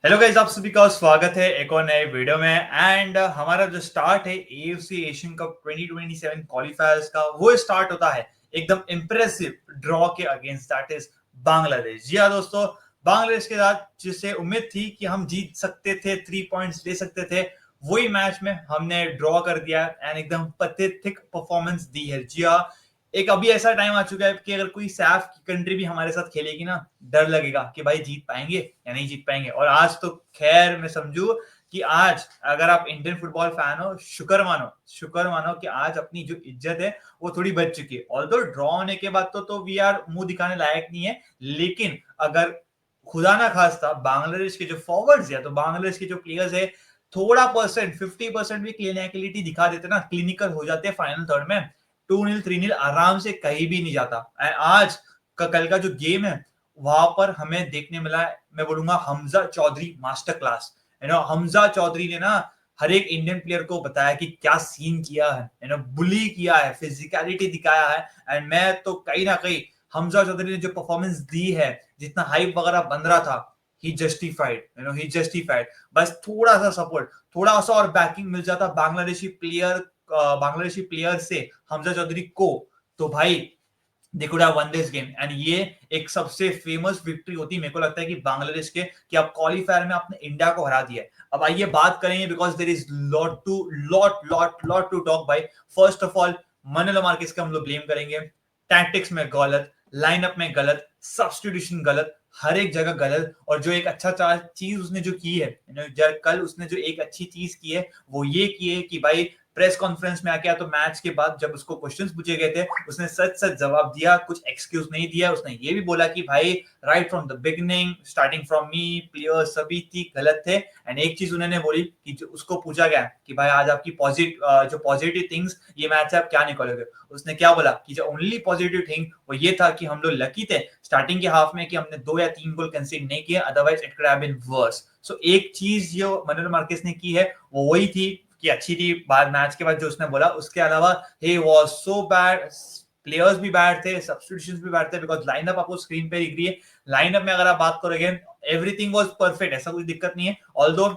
Hello guys, आप सभी का स्वागत है एक और नए वीडियो में। एंड हमारा जो स्टार्ट है एएफसी एशियन कप 2027 क्वालिफायर्स का, वो स्टार्ट होता है एकदम इंप्रेसिव ड्रॉ के अगेंस्ट, दैट इज बांग्लादेश। जी हाँ दोस्तों, बांग्लादेश के साथ जिसे उम्मीद थी कि हम जीत सकते थे, 3 पॉइंट्स ले सकते थे, वही मैच में हमने ड्रॉ कर दिया एंड एकदम पथेटिक परफॉर्मेंस दी है। जी हाँ, एक अभी ऐसा टाइम आ चुका है कि अगर कोई सैफ की कंट्री भी हमारे साथ खेलेगी ना, डर लगेगा कि भाई जीत पाएंगे या नहीं जीत पाएंगे। और आज तो खैर मैं समझू कि आज अगर आप इंडियन फुटबॉल फैन हो, शुक्र मानो कि आज अपनी जो इज्जत है वो थोड़ी बच चुकी है। ऑल्दो ड्रॉ होने के बाद तो वी आर मुंह दिखाने लायक नहीं है, लेकिन अगर खुदा ना खास्ता बांग्लादेश के जो फॉरवर्ड्स है, तो बांग्लादेश के जो प्लेयर्स है, थोड़ा परसेंट 50% भी क्लिनिकलिटी दिखा देते ना, क्लिनिकल हो जाते हैं फाइनल थर्ड में, 2-0 3-0 आराम से कहीं भी नहीं जाता। आज का कल का जो गेम है, वहां पर हमें देखने मिला है, मैं बोलूंगा हमजा चौधरी मास्टर क्लास। हमजा चौधरी ने ना हर एक इंडियन प्लेयर को बताया कि क्या सीन किया है, बुली किया है, फिजिकलिटी दिखाया है। एंड मैं तो कहीं ना कहीं हमजा चौधरी ने जो परफॉर्मेंस दी है, जितना हाइप वगैरह बन रहा था, ही जस्टिफाइड, ही जस्टिफाइड। बस थोड़ा सा सपोर्ट, थोड़ा सा और बैकिंग मिल जाता बांग्लादेशी प्लेयर से हमजा चौधरी को, तो भाई they could have one this game. And ये एक सबसे फेमस विक्ट्री होती है मेरे को लगता है कि बांग्लादेश के, कि आप क्वालिफायर में आपने इंडिया को हरा दिया है। अब आइए बात करेंगे, because there is lot to talk भाई। First of all, Manuel Marquez का हम लोग ब्लेम करेंगे। टैक्टिक्स में गलत, लाइनअप में गलत, सब्स्टिट्यूशन गलत, हर एक जगह गलत। और जो एक अच्छा चीज उसने जो की है, कल उसने जो एक अच्छी चीज की है, वो ये की है कि भाई प्रेस कॉन्फ्रेंस में आके, तो मैच के बाद जब उसको क्वेश्चंस पूछे गए थे, उसने सच सच जवाब दिया, कुछ एक्सक्यूज नहीं दिया। उसने ये भी बोला कि भाई right from the beginning, starting from me, players सभी थी गलत थे। एंड एक चीज उन्होंने बोली कि जो उसको पूछा गया कि भाई आज आपकी पॉजिटिव थिंग्स ये मैच से आप क्या निकालोगे, उसने क्या बोला कि जो ओनली पॉजिटिव थिंग वो ये था कि हम लोग लकी थे स्टार्टिंग के हाफ में कि हमने 2 या 3 गोल कंसीड नहीं किए, otherwise it could have been worse. So एक चीज जो मनुएल मार्केस ने की है वो वही थी कि अच्छी थी। बाद मैच के बाद जो उसने बोला, उसके अलावा he was so bad, players भी बैड थे, सब्स्टिट्यूशंस भी बैड थे, बिकॉज लाइनअप आपको स्क्रीन पे दिख रही है। लाइनअप में अगर आप बात करोगे, एवरीथिंग वाज परफेक्ट, ऐसा कोई दिक्कत नहीं है। ऑल्दो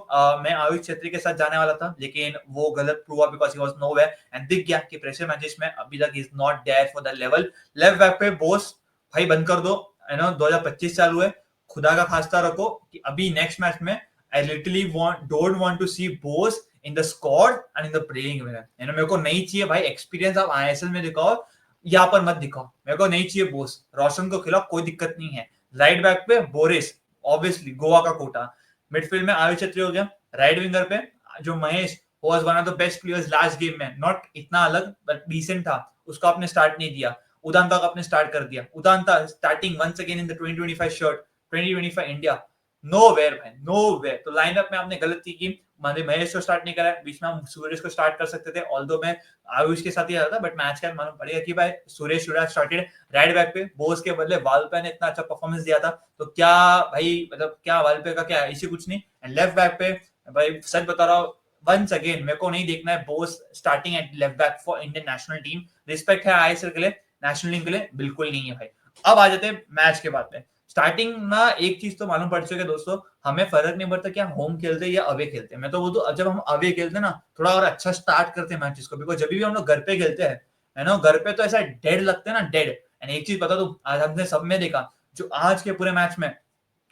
मैं आयुष छेत्री के साथ जाने वाला था, लेकिन वो गलत प्रूव हुआ because he was nowhere. And दिख गया कि प्रेशर मैचेस में अभी तक is not there for the level. Left back पे बोस, भाई बंद कर दो, 2025 चालू है, खुदा का खास्ता रखो कि अभी नेक्स्ट मैच में I literally don't want to see Bose in the squad and in the playing eleven. मेरे को नहीं चाहिए भाई एक्सपीरियंस, आप आईएसएल में दिखाओ, यहाँ पर मत दिखाओ। मेरे को नहीं चाहिए बोस। रोशन को खिलाओ, कोई दिक्कत नहीं है। राइट बैक पे बोरिस, ऑब्वियसली गोवा का कोटा। मिडफील्ड में आयुष छेत्री हो गया। राइट विंगर पे जो Mahesh was one of the best players last game में, नॉट इतना अलग बट डिसेंट था, उसको आपने स्टार्ट नहीं दिया। उदांता का आपने स्टार्ट कर दिया। Udanta starting once again in the 2025 shirt, 2025 India, nowhere भाई, नो वेयर। तो लाइनअप में आपने गलती की, महेश को स्टार्ट नहीं करा, बीच में हम सुरेश को स्टार्ट कर सकते थे। ऑल्दो मैं आयुष के साथ ही आता था, बट मैच का मालूम पड़ेगा कि भाई Suresh should have started. Right back पे बोस के बदले वालपे ने इतना अच्छा परफॉर्मेंस दिया था, तो क्या भाई, मतलब क्या वालपे का क्या इसी कुछ नहीं। एंड लेफ्ट बैक पे भाई सच बता रहा हूँ, वंस अगेन मेरे को नहीं देखना है Bose starting at left back for Indian national team. Respect है आईएसएल के लिए, नेशनल टीम के लिए बिल्कुल नहीं है भाई। अब आ जाते हैं मैच के बाद में। स्टार्टिंग ना एक चीज तो मालूम पड़ चुकी है दोस्तों, हमें फर्क नहीं पड़ता क्या होम खेलते या अवे खेलते हैं। मैं तो बोलूं जब हम अवे खेलते हैं ना, थोड़ा और अच्छा स्टार्ट करते हैं मैचेस को, बिकॉज जब भी हम लोग घर पे खेलते हैं, है ना, घर पे तो ऐसा डेड लगते हैं ना, डेड। एंड एक चीज बता दूं, आज हमने सब में देखा, जो आज के पूरे मैच में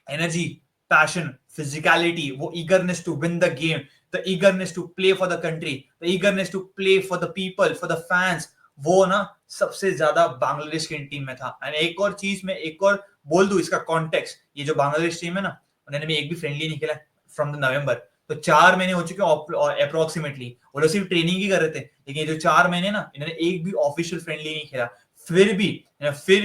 एनर्जी, पैशन, फिजिकलिटी, वो eagerness to win the game, the eagerness to play for the country, the eagerness to play for the people, for the fans, वो ना सबसे ज्यादा बांग्लादेश की टीम में था। एंड एक और चीज में एक और बोल दूं इसका कॉन्टेक्स्ट, ये जो बांग्लादेश टीम है ना, उन्होंने भी एक भी फ्रेंडली नहीं खेला फ्रॉम द नवंबर। तो 4 महीने हो चुके अप्रोक्सीमेटली, वो लोग सिर्फ ट्रेनिंग ही कर रहे थे, लेकिन ये जो 4 महीने ना, इन्होंने एक भी ऑफिशियल फ्रेंडली नहीं खेला। फिर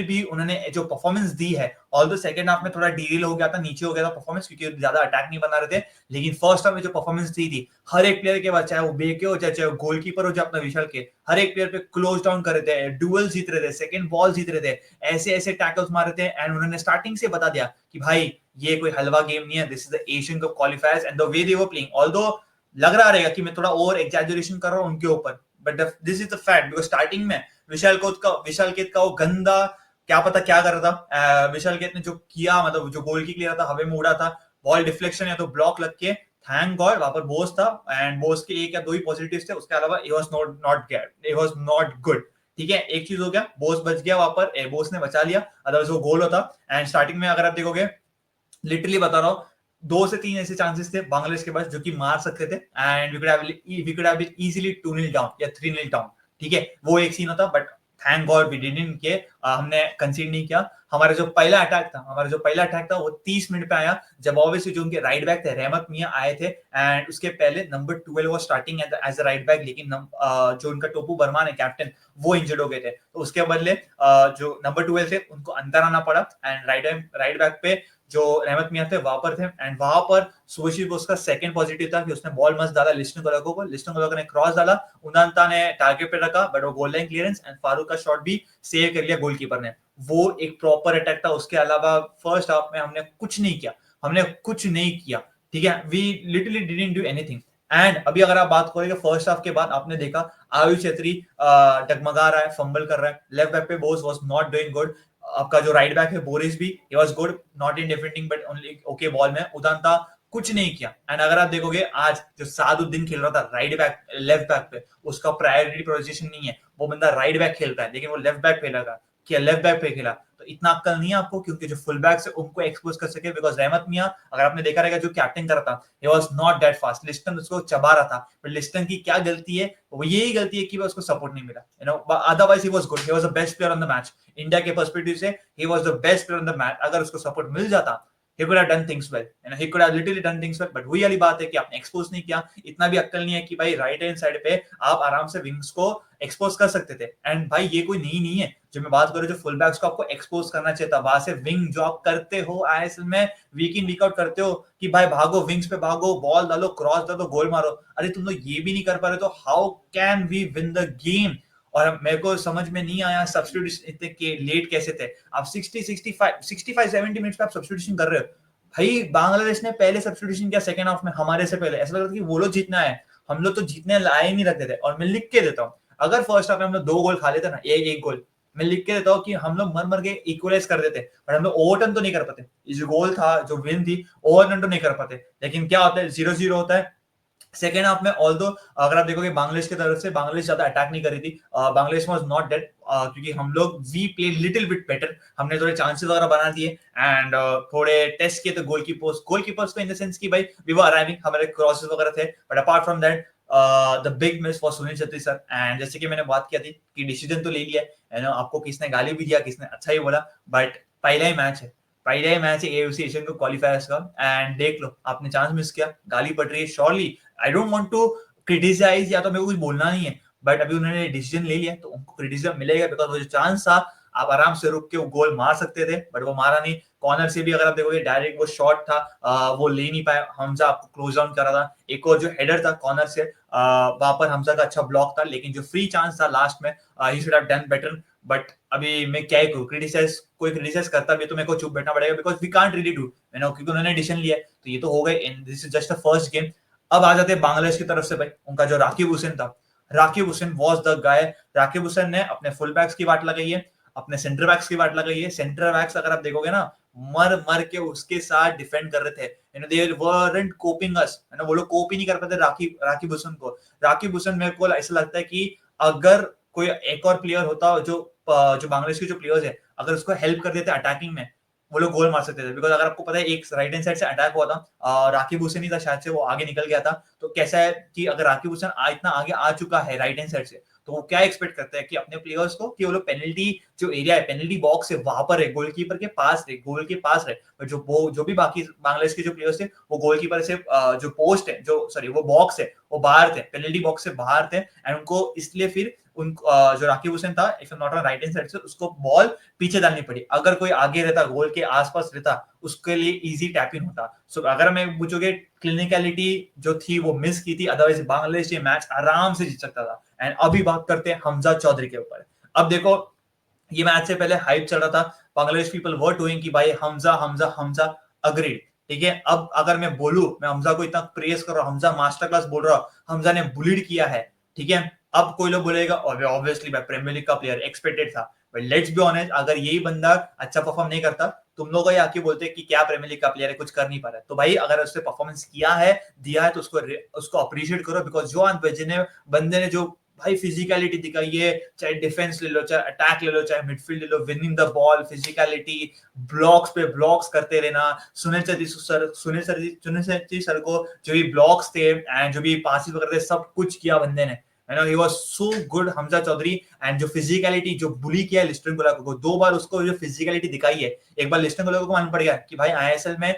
भी उन्होंने जो परफॉर्मेंस दी है, ऑल्दो सेकंड हाफ में थोड़ा डील हो गया था, नीचे हो गया था परफॉर्मेंस, क्योंकि ज्यादा अटैक नहीं बना रहे थे। लेकिन फर्स्ट हाफ में जो परफॉर्मेंस दी थी हर एक प्लेयर के बाद, चाहे वो बेके हो, चाहे वो गोलकीपर हो, जो अपना विशाल के, हर एक प्लेयर पे क्लोज डाउन कर रहे थे, डुअल जीत रहे थे, सेकंड बॉल जीत रहे थे, ऐसे ऐसे टैकल्स मार रहे थे। एंड उन्होंने स्टार्टिंग से बता दिया कि भाई ये कोई हलवा गेम नहीं है, this is the Asian cup क्वालिफायर्स and the way they were playing. Although लग रहा रहेगा कि मैं थोड़ा ओवर एग्जैजरेशन कर रहा हूं उनके ऊपर, but this is the fact, because starting में विशाल केत का वो गंदा, क्या पता क्या कर रहा था, विशाल केत ने जो किया, मतलब जो गोल की लिया था, हवा में उड़ा था, बॉल डिफ्लेक्शन या तो ब्लॉक लग के, थैंक गॉड वहां पर बोस था एंड बोस के एक या दो ही पॉजिटिव्स थे, उसके अलावा इट वाज नॉट गुड। ठीक है, एक चीज हो गया, बोस बच गया वहां पर, बोस ने बचा लिया, अदरवाइज वो गोल होता। एंड स्टार्टिंग में अगर आप देखोगे, लिटरली बता रहा हूँ, 2 से 3 ऐसे चांसेस थे बांग्लादेश के पास जो कि मार सकते थे, and we could have been easily 2-0 down या 3-0 डाउन। ठीक है, वो एक सीन होता, but thank god we didn't के, हमने कंसीड नहीं किया। हमारा जो पहला अटैक था वो 30 मिनट पे आया, जब ऑब्वियसली जो उनके राइट बैक थे रहमत मियां आए थे, एंड उसके पहले नंबर 12 वो starting as a right back, लेकिन जो उनका टोपू बर्मान है कैप्टन, वो इंजर्ड हो गए थे, तो उसके बदले जो नंबर 12 थे उनको अंदर आना पड़ा, एंड राइट बैक पे जो रहमत मियां थे वहां पर थे, एंड वहां पर सुभाषिष बोस का सेकंड पॉजिटिव था कि उसने बॉल मस्त डाला लिस्टन को ने क्रॉस डाला, उनांता ने टारगेट पे रखा, बट वो goal line clearance, and Farooq का शॉट भी सेव कर लिया गोलकीपर ने। वो एक प्रॉपर अटैक था, उसके अलावा फर्स्ट हाफ में हमने कुछ नहीं किया। ठीक है, we literally didn't do anything. And अभी अगर आप बात करोगे फर्स्ट हाफ के बाद, आपने देखा आयुष छेत्री डगमगा रहा है, फंबल कर रहा है, लेफ्ट बैक पे Bose was not doing good, आपका जो राइट बैक है बोरिस भी, he was good, not in defending but only okay ball में, उदांता कुछ नहीं किया। एंड अगर आप देखोगे आज जो सादुद्दीन खेल रहा था राइट बैक लेफ्ट बैक पे, उसका प्रायोरिटी पोजीशन नहीं है, वो बंदा राइट बैक खेलता है, लेकिन वो लेफ्ट बैक खेला था, क्या लेफ्ट बैक पे खेला, तो इतना अक्कल नहीं है आपको, क्योंकि जो फुल बैक है उनको एक्सपोज कर सके, बिकॉज रहमत मियां, अगर आपने देखा रहेगा जो कैप्टन कर रहा था, he was not that fast, Liston उसको चबा रहा था, बट लिस्टन की क्या गलती है, वो यही गलती है कि उसको सपोर्ट नहीं मिला, you know, otherwise he was good, he was the best player on the match, India के पर्सपेक्टिव से he was the best player on the match. अगर उसको सपोर्ट मिल जाता, he could have done things well, you know, he could have literally done things well, but वही वाली बात है कि आपने एक्सपोज नहीं किया, इतना भी अक्ल नहीं है कि भाई राइट हैंड साइड पे आप आराम से विंग्स को एक्सपोज कर सकते थे। एंड भाई ये कोई नहीं है, जो मैं बात करूं जो फुल बैक्स को आपको एक्सपोज करना चाहिए था, वहां से विंग जो आप करते हो आईएसएल में, वीक इन वीक आउट करते हो कि भाई भागो विंग्स पे, भागो बॉल डालो, क्रॉस डालो, गोल मारो, अरे तुम लोग ये भी नहीं कर पा रहे, तो how can we win the game. और मेरे को समझ में नहीं आया सब्स्टिट्यूशन इतने लेट कैसे थे, आप 65-70 मिनट्स पे आप सब्स्टिट्यूशन कर रहे हो। भाई बांग्लादेश ने पहले सब्स्टिट्यूशन किया सेकंड हाफ में हमारे से पहले, ऐसा लग रहा था कि वो लोग जीतना है, हम लोग तो जीतने लाए नहीं रखते थे। और मैं लिख के देता हूँ, अगर फर्स्ट हाफ में हम लोग 2 गोल खा लेते ना, एक गोल, मैं लिख के देता हूँ कि हम लोग मर मर के इक्वलाइज कर देते, पर हम लोग ओवरटर्न तो नहीं कर पाते, जो गोल था जो विन थी ओवरटर्न तो नहीं कर पाते। लेकिन क्या होता है, 0-0 होता है सेकेंड हाफ में। ऑल्दो अगर आप देखोगे बांग्लादेश की तरफ से, बांग्लादेश ज्यादा अटैक नहीं कर रही थी, बांग्लादेश वाज नॉट डेड, क्योंकि हम लोग we play little bit better, हमने थोड़े चांसेस वगैरह बना दिए, एंड थोड़े टेस्ट किए थे गोलकीपर्स को, इन द सेंस कि भाई वी वर अराइविंग, हमारे क्रॉसेस वगैरह थे, but apart from that the big miss for Sunil Chhetri sir. And जैसे कि मैंने बात किया थी कि डिसीजन तो ले लिया है, आपको किसने गाली भी दिया, किसने अच्छा ही बोला, बट पहला ही मैच है एएफसी एशियन को क्वालिफायर्स का, एंड देख लो आपने चांस मिस किया, गाली पड़ रही है surely. I don't want to criticise, या तो मेरे को कुछ बोलना नहीं है, बट अभी उन्होंने डिसीजन ले लिया तो उनको क्रिटिसिज्म मिलेगा, बिकॉज वो जो चांस था आप आराम से रुक के वो गोल मार सकते थे, बट वो मारा नहीं। कॉर्नर से भी अगर आप देखोगे डायरेक्ट वो शॉट था, वो ले नहीं पाया, हमजा आपको क्लोज डाउन करा था। एक और जो हेडर था कॉर्नर से, वहां पर हमजा का अच्छा ब्लॉक था, लेकिन जो फ्री चांस था लास्ट में, he should have done better. But अभी मैं क्या करूं, कोई क्रिटिसाइज करता भी तो मेरे को चुप बैठना पड़ेगा, because we can't really do, क्योंकि उन्होंने डिसीजन लिया है, तो ये तो हो गए, this is just the first game. अब आ जाते हैं बांग्लादेश की तरफ से, भाई उनका जो राकिब हुसैन था, Raqib Hussain was the guy. Raqib Hussain ने अपने फुल बैक्स की वाट लगाई है, अपने सेंटर बैक्स की वाट लगाई है। सेंटर बैक्स अगर आप देखोगे ना, मर मर के उसके साथ डिफेंड कर रहे थे, दे वरंट कोपिंग अस, वो लोग कोप ही नहीं कर पाते राकिब हुसैन को। राकिब हुसैन मेरे को ऐसा लगता है कि अगर कोई एक और प्लेयर होता जो बांग्लादेश के जो प्लेयर्स है, अगर उसको हेल्प कर देते अटैकिंग में, वो लोग गोल मार सकते थे। बिकॉज अगर आपको पता है एक राइट हैंड साइड से अटैक हुआ था, राकिब हुसैन ही था शायद से, वो आगे निकल गया था। तो कैसा है कि अगर राकिब हुसैन इतना आगे आ चुका है राइट हैंड साइड से, तो वो क्या एक्सपेक्ट करते हैं कि अपने प्लेयर्स को कि वो लोग पेनल्टी जो एरिया है, पेनल्टी बॉक्स है, वहां पर है, गोलकीपर के पास है, गोल के पास है। बट जो भी बाकी बांग्लादेश के जो प्लेयर्स थे, वो गोलकीपर से जो पोस्ट है, जो सॉरी वो बॉक्स है, वो बाहर थे, पेनल्टी बॉक्स से बाहर थे। एंड उनको इसलिए फिर उन जो राकिब हुसैन था, if not on right hand side से, उसको बॉल पीछे डालनी पड़ी। अगर कोई आगे रहता, गोल के आसपास रहता, उसके लिए इजी टैपिंग होता। सो अगर मैं पूछोगे क्लिनिकलिटी जो थी वो मिस की थी, अदरवाइज बांग्लादेश ये मैच आराम से जीत सकता था। एंड अभी बात करते हैं हमजा चौधरी के ऊपर। अब देखो, ये मैच से पहले हाइप चल रहा था, बांग्लादेश पीपल वर डूइंग कि भाई हमजा हमजा हमजा, अग्रीड, ठीक है। अब अगर मैं बोलूं, मैं हमजा को इतना प्रेस कर रहा हूं, हमजा मास्टर क्लास बोल रहा हूं, हमजा ने बुलीड किया है, ठीक है। अब कोई लोग बोलेगा ऑब्वियसली भाई प्रीमियर लीग का प्लेयर एक्सपेक्टेड था, बट लेट्स बी ऑनेस्ट, अगर यही बंदा अच्छा परफॉर्म नहीं करता तुम लोग ये आके बोलते हैं कि क्या प्रीमियर लीग का प्लेयर है, कुछ कर नहीं पा रहा है। तो भाई अगर उसने परफॉर्मेंस किया है, दिया है, तो उसको अप्रिशिएट करो, बिकॉज जो बंदे ने जो भाई फिजिकलिटी दिखाई है, चाहे डिफेंस ले लो, चाहे अटैक ले लो, चाहे मिडफील्ड ले लो, winning the ball, physicality, blocks पे ब्लॉक्स करते रहना, सुनील छेत्री सर को जो भी ब्लॉक्स थे एंड जो भी पासिस वगैरह थे, सब कुछ किया बंदे ने। You know, he was so good, Hamza Choudhury. And जो फिजिकलिटी जो बुली किया लिस्टन कोलाको को, 2 बार उसको जो फिजिकलिटी दिखाई है, एक बार लिस्टन कोलाको को मालूम पड़ गया कि भाई आईएसएल में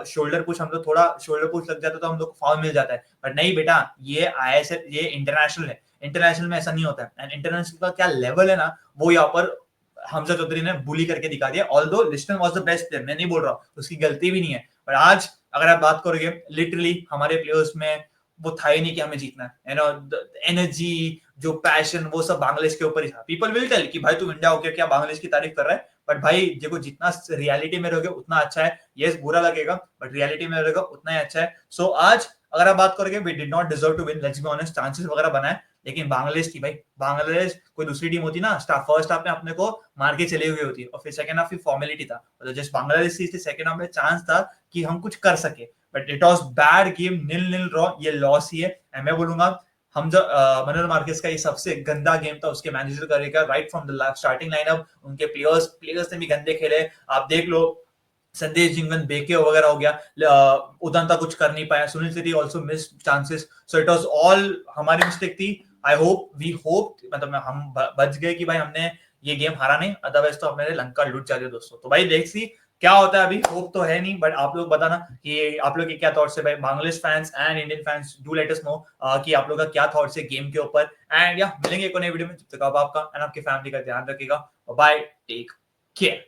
शोल्डर पुश, हम लोग थोड़ा शोल्डर पुश लग जाता तो हम लोग को फाउल मिल जाता है, बट नहीं बेटा, ये आईएसएल, ये इंटरनेशनल है, इंटरनेशनल में ऐसा नहीं होता है। एंड इंटरनेशनल का क्या लेवल है ना, वो यहाँ पर हमजा चौधरी ने बुली करके दिखा दिया। Although Liston was the best player, मैं नहीं बोल रहा हूँ, उसकी गलती भी नहीं है, पर आज अगर आप बात करोगे, लिटरली हमारे प्लेयर्स में वो था ही नहीं कि हमें जीतना है, यू नो, एनर्जी, जो पैशन, वो सब बांग्लादेश के ऊपर ही था। पीपल विल टेल कि भाई तुम इंडिया होकर क्या बांग्लादेश की तारीफ कर रहा है, बट भाई देखो, जितना रियलिटी में रहोगे उतना अच्छा है। यस, बुरा लगेगा, बट रियलिटी में रहोगे उतना ही अच्छा है। सो आज अगर आप बात करोगे, we did not deserve to win, let's be honest, chances वगैरह बनाए, लेकिन बांग्लादेश की, भाई बांग्लादेश कोई दूसरी टीम होती ना, फर्स्ट हाफ में अपने को मार के चले हुए होती, और फिर सेकंड हाफ की फॉर्मेलिटी था, मतलब जस्ट बांग्लादेश की सेकंड हाफ में चांस था कि हम कुछ कर सके, but it was bad game, 0-0 draw, ये लॉस ही है। मैं बोलूंगा मनोहर मार्केस का ये सबसे गंदा गेम था उसके मैनेजर करेगा, right from the starting lineup. उनके प्लेयर्स ने भी गंदे खेले, आप देख लो, संदेश जिंगन बेके वगैरह हो गया, उदंता कुछ कर नहीं पाया, Sunil Shetty also miss chances, so it was all हमारी मिस्टेक थी। वी होप, मतलब हम बच गए कि भाई हमने ये गेम हारा नहीं, अदरवाइज तो हमारे लंका लूट जाते दोस्तों। तो भाई देख सी क्या होता है, अभी होप तो है नहीं, बट आप लोग बताना कि आप लोग के क्या थॉट्स है भाई, Bangladesh fans and Indian fans, do let us know कि आप लोग का क्या थॉट्स है गेम के ऊपर। एंड या मिलेंगे एक नए वीडियो में, जब तक आप आपका एंड आपकी फैमिली का ध्यान रखिएगा। Bye, take care.